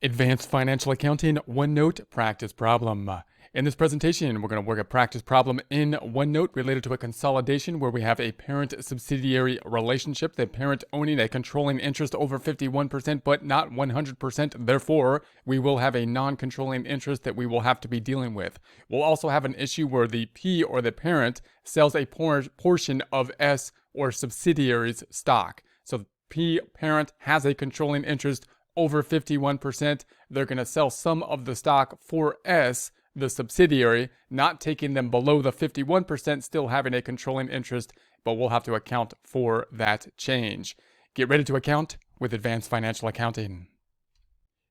Advanced Financial Accounting OneNote Practice Problem. In this presentation, we're going to work a practice problem in OneNote related to a consolidation where we have a parent-subsidiary relationship, the parent owning a controlling interest over 51% but not 100%. Therefore, we will have a non-controlling interest that we will have to be dealing with. We'll also have an issue where the P or the parent sells a portion of S or subsidiary's stock. So the P parent has a controlling interest over 51%. They're going to sell some of the stock for S, the subsidiary, not taking them below the 51%, still having a controlling interest, but we'll have to account for that change. Get ready to account with Advanced Financial Accounting.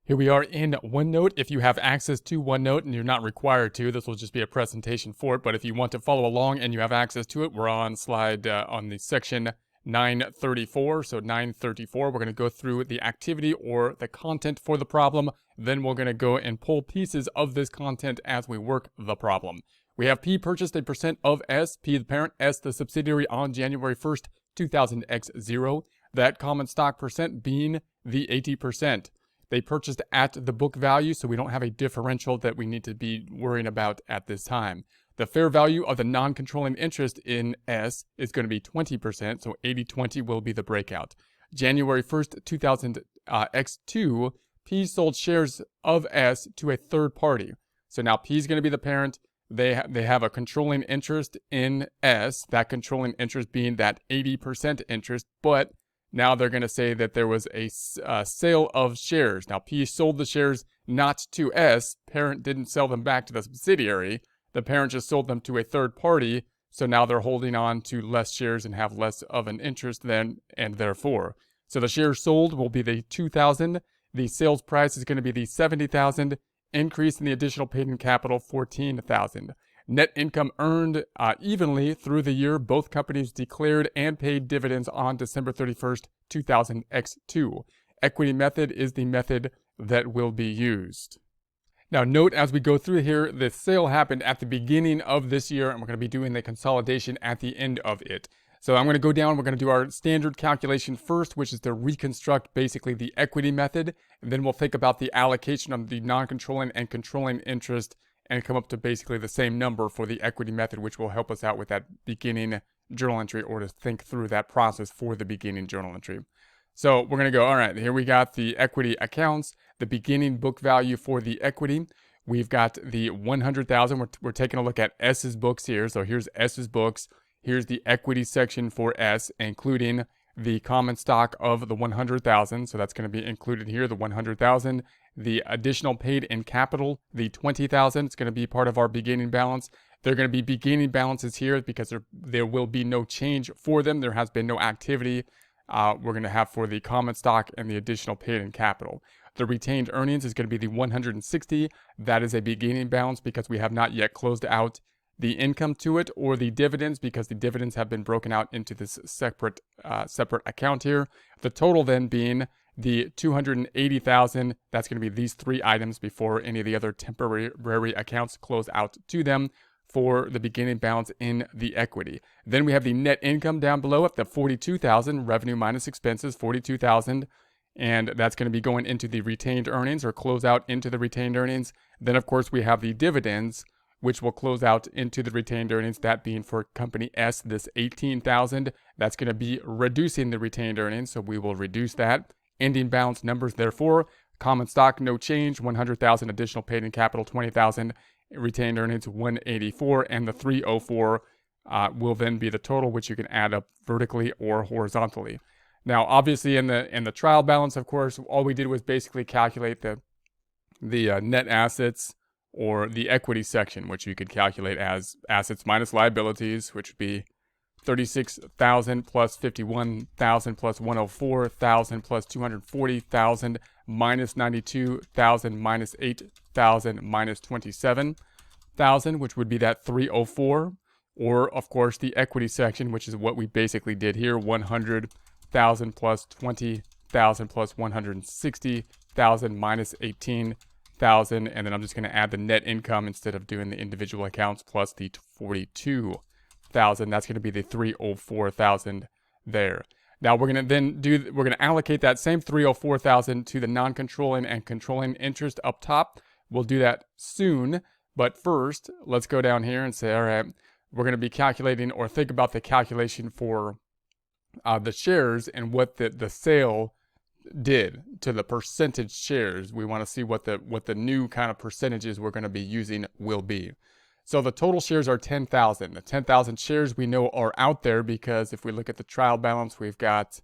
Here we are in OneNote. If you have access to OneNote, and you're not required to, this will just be a presentation for it, but if you want to follow along and you have access to it, we're on slide on the section 934. So 934, we're going to go through the activity or the content for the problem. Then we're going to go and pull pieces of this content as we work the problem. We have P purchased a percent of S, P the parent, S the subsidiary on January 1st, 2000 x 0. That common stock percent being the 80%. They purchased at the book value, so we don't have a differential that we need to be worrying about at this time. The fair value of the non-controlling interest in S is going to be 20%, so 80-20 will be the breakout. January 1st, 2000 x 2, P sold shares of S to a third party. So now P is going to be the parent. They have a controlling interest in S, that controlling interest being that 80% interest, but now they're going to say that there was a sale of shares. Now P sold the shares not to S. Parent didn't sell them back to the subsidiary. The parent just sold them to a third party, so now they're holding on to less shares and have less of an interest then, and therefore. So the shares sold will be the 2,000. The sales price is going to be the 70,000. Increase in the additional paid-in capital, 14,000. Net income earned evenly through the year. Both companies declared and paid dividends on December 31st, 2000 x 2. Equity method is the method that will be used. Now note as we go through here, the sale happened at the beginning of this year, and we're going to be doing the consolidation at the end of it. So I'm going to go down, we're going to do our standard calculation first, which is to reconstruct basically the equity method, and then we'll think about the allocation of the non-controlling and controlling interest and come up to basically the same number for the equity method, which will help us out with that beginning journal entry or to think through that process for the beginning journal entry. So we're going to go, all right, here we got the equity accounts, the beginning book value for the equity. We've got the 100,000. We're taking a look at S's books here. So here's S's books. Here's the equity section for S, including the common stock of the 100,000. So that's going to be included here, the 100,000. The additional paid in capital, the 20,000. It's going to be part of our beginning balance. They're going to be beginning balances here because there will be no change for them. There has been no activity we're going to have for the common stock and the additional paid in capital. The retained earnings is going to be the 160. That is a beginning balance because we have not yet closed out the income to it or the dividends because the dividends have been broken out into this separate account here. The total then being the 280,000. That's going to be these three items before any of the other temporary accounts close out to them for the beginning balance in the equity. Then we have the net income down below at the 42,000, revenue minus expenses, 42,000. And that's going to be going into the retained earnings or close out into the retained earnings. Then, of course, we have the dividends, which will close out into the retained earnings, that being for company S, this 18,000. That's going to be reducing the retained earnings, so we will reduce that. Ending balance numbers, therefore, common stock, no change, 100,000 additional paid in capital, 20,000. Retained earnings 184, and the 304 will then be the total, which you can add up vertically or horizontally. Now, obviously, in the trial balance, of course, all we did was basically calculate the net assets or the equity section, which you could calculate as assets minus liabilities, which would be 36,000 plus 51,000 plus 104,000 plus 240,000 minus 92,000 minus 8,000 minus 27,000, which would be that 304. Or, of course, the equity section, which is what we basically did here, 100,000 plus 20,000 plus 160,000 minus 18,000. And then I'm just going to add the net income instead of doing the individual accounts plus the 42,000. That's going to be the 304,000 there. Now we're gonna we're gonna allocate that same 304,000 to the non-controlling and controlling interest up top. We'll do that soon, but first let's go down here and say, all right, we're gonna be calculating or think about the calculation for the shares and what the sale did to the percentage shares. We want to see what the new kind of percentages we're going to be using will be. So the total shares are 10,000. The 10,000 shares we know are out there because if we look at the trial balance, we've got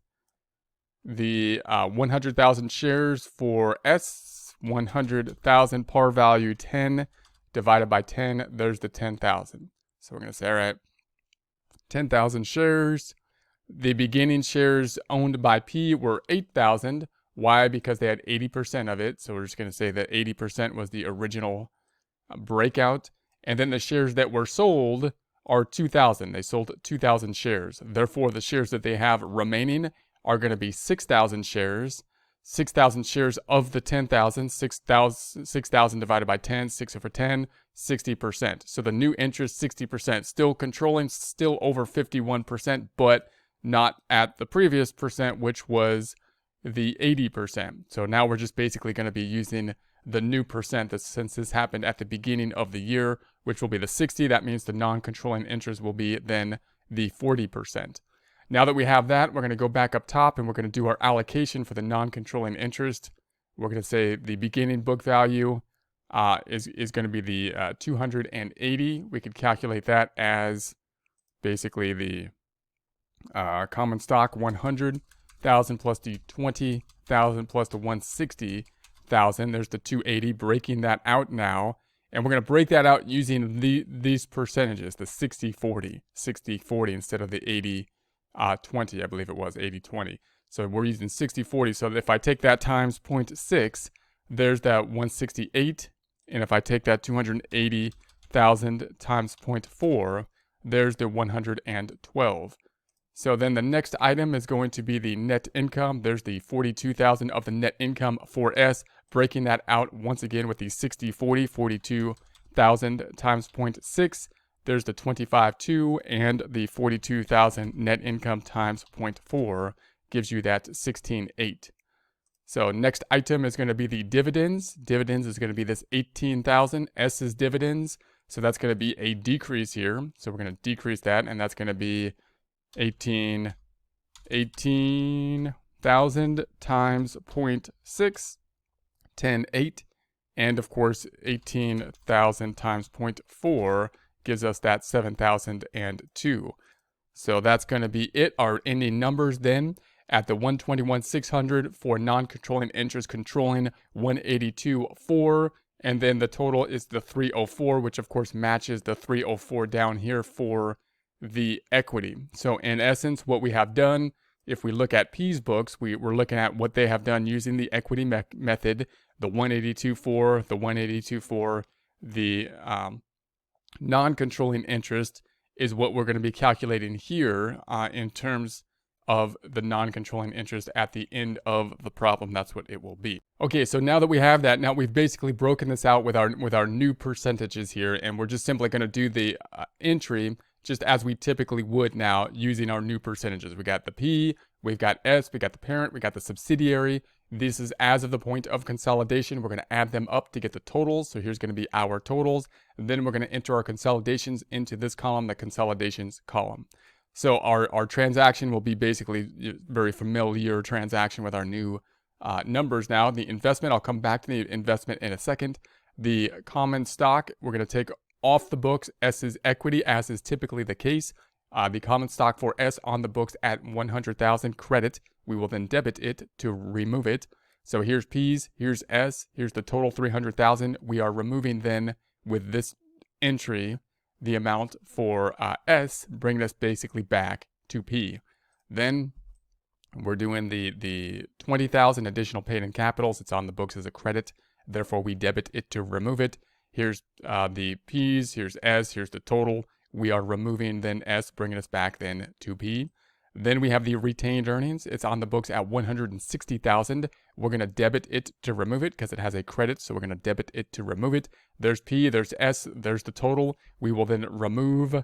the 100,000 shares for S, 100,000 par value 10 divided by 10. There's the 10,000. So we're going to say, all right, 10,000 shares. The beginning shares owned by P were 8,000. Why? Because they had 80% of it. So we're just going to say that 80% was the original breakout. And then the shares that were sold are 2,000. They sold 2,000 shares. Therefore, the shares that they have remaining are going to be 6,000 shares. 6,000 shares of the 10,000. 6,000 divided by 10, 6 over 10, 60%. So the new interest, 60%. Still controlling, still over 51%, but not at the previous percent, which was the 80%. So now we're just basically going to be using the new percent that since this happened at the beginning of the year, which will be the 60. That means the non-controlling interest will be then the 40%. Now that we have that, we're going to go back up top and we're going to do our allocation for the non-controlling interest. We're going to say the beginning book value is going to be the 280. We could calculate that as basically the common stock 100,000 plus the 20,000 plus the 160,000. There's the 280, breaking that out now. And we're going to break that out using these percentages, the 60-40, 60-40 instead of the 80-20, I believe it was, 80-20. So we're using 60-40. So if I take that times 0.6, there's that 168. And if I take that 280,000 times 0.4, there's the 112. So then the next item is going to be the net income. There's the 42,000 of the net income for S, breaking that out once again with the 60-40, 42,000 times 0.6. There's the 25.2 and the 42,000 net income times 0.4 gives you that 16.8. So next item is going to be the dividends. Dividends is going to be this 18,000. S's dividends. So that's going to be a decrease here. So we're going to decrease that, and that's going to be 18,000 times 0.6, 10.8, and of course 18,000 times 0.4 gives us that 7,002. So that's going to be it. Our ending numbers then at the 121,600 for non-controlling interest, controlling 182.4, and then the total is the 304, which of course matches the 304 down here for the equity. So in essence, what we have done, if we look at P's books, we're looking at what they have done using the equity method, the 182.4, the 182.4, the non-controlling interest is what we're going to be calculating here in terms of the non-controlling interest at the end of the problem. That's what it will be. Okay, so now that we have that, now we've basically broken this out with our new percentages here, and we're just simply going to do the entry just as we typically would now using our new percentages. We got the P, we've got S, we got the parent, we got the subsidiary. This is as of the point of consolidation. We're going to add them up to get the totals. So here's going to be our totals. And then we're going to enter our consolidations into this column, the consolidations column. So our transaction will be basically very familiar transaction with our new numbers now. The investment, I'll come back to the investment in a second. The common stock, we're going to take off the books S's equity, as is typically the case. The common stock for S on the books at 100,000 credit. We will then debit it to remove it. So here's P's, here's S, here's the total 300,000. We are removing then with this entry the amount for S, bringing us basically back to P. Then we're doing the 20,000 additional paid in capitals. It's on the books as a credit. Therefore, we debit it to remove it. Here's the P's, here's S, here's the total. We are removing then S, bringing us back then to P. Then we have the retained earnings. It's on the books at 160,000. We're going to debit it to remove it because it has a credit. So we're going to debit it to remove it. There's P, there's S, there's the total. We will then remove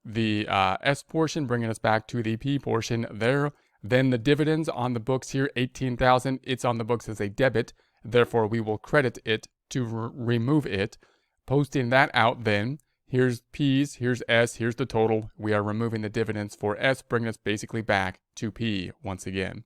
the S portion, bringing us back to the P portion there. Then the dividends on the books here, 18,000, it's on the books as a debit. Therefore, we will credit it to remove it. Posting that out then, here's P's, here's S, here's the total. We are removing the dividends for S, bringing us basically back to P once again.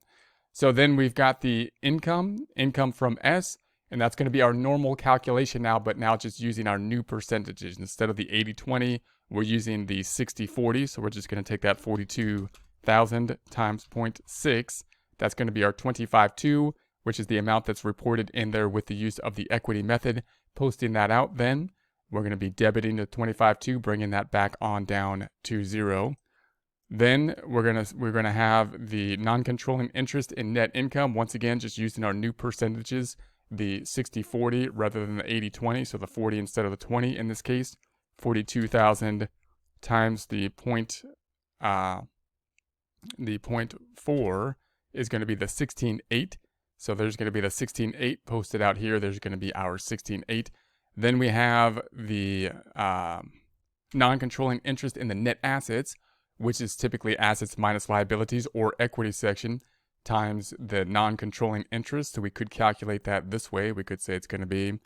So then we've got the income from S, and that's going to be our normal calculation now, but now just using our new percentages. Instead of the 80-20, we're using the 60-40, so we're just going to take that 42,000 times 0.6. That's going to be our 25.2, which is the amount that's reported in there with the use of the equity method. Posting that out then, we're going to be debiting the 25.2, bringing that back on down to 0. Then we're gonna have the non-controlling interest in net income. Once again, just using our new percentages, the 60-40 rather than the 80-20, so the 40 instead of the 20 in this case. 42,000 times the 0.4 is going to be the 16.8. So there's going to be the 16.8 posted out here. There's going to be our 16.8. Then we have the non-controlling interest in the net assets, which is typically assets minus liabilities or equity section times the non-controlling interest. So we could calculate that this way. We could say it's going to be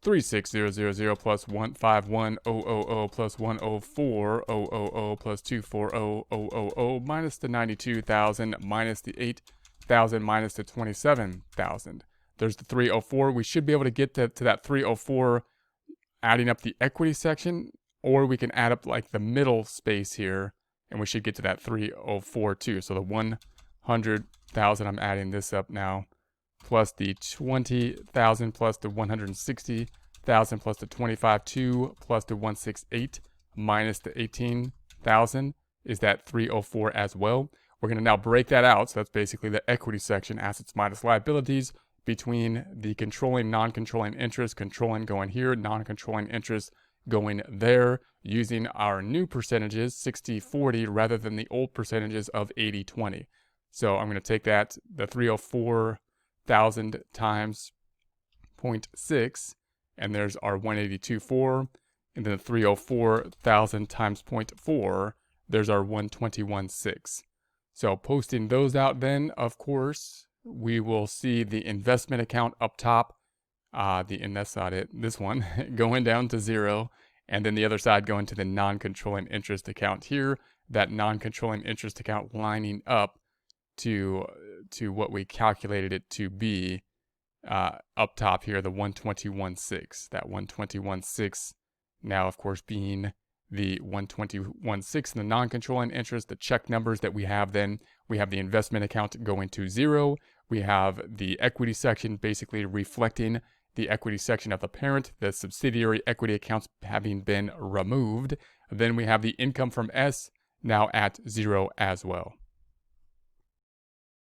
36000 plus 151000 plus 104000 plus 240000 minus the 92,000 minus the 8,000 minus the 27,000. There's the 304. We should be able to get to that 304 adding up the equity section, or we can add up like the middle space here, and we should get to that 304 too. So the 100,000, I'm adding this up now, plus the 20,000 plus the 160,000 plus the 25.2 plus the 168 minus the 18,000 is that 304 as well. We're going to now break that out. So that's basically the equity section, assets minus liabilities, between the controlling, non-controlling interest, controlling going here, non-controlling interest going there, using our new percentages, 60-40, rather than the old percentages of 80-20. So I'm going to take that, the 304,000 times 0.6, and there's our 182.4, and then 304,000 times 0.4, there's our 121.6. So posting those out then, of course, we will see the investment account up top, and that's not it, this one, going down to 0, and then the other side going to the non-controlling interest account here, that non-controlling interest account lining up to what we calculated it to be up top here, the 121.6. That 121.6 now, of course, being the 121.6 in the non-controlling interest, the check numbers that we have then. We have the investment account going to 0. We have the equity section basically reflecting the equity section of the parent, the subsidiary equity accounts having been removed. Then we have the income from S now at 0 as well.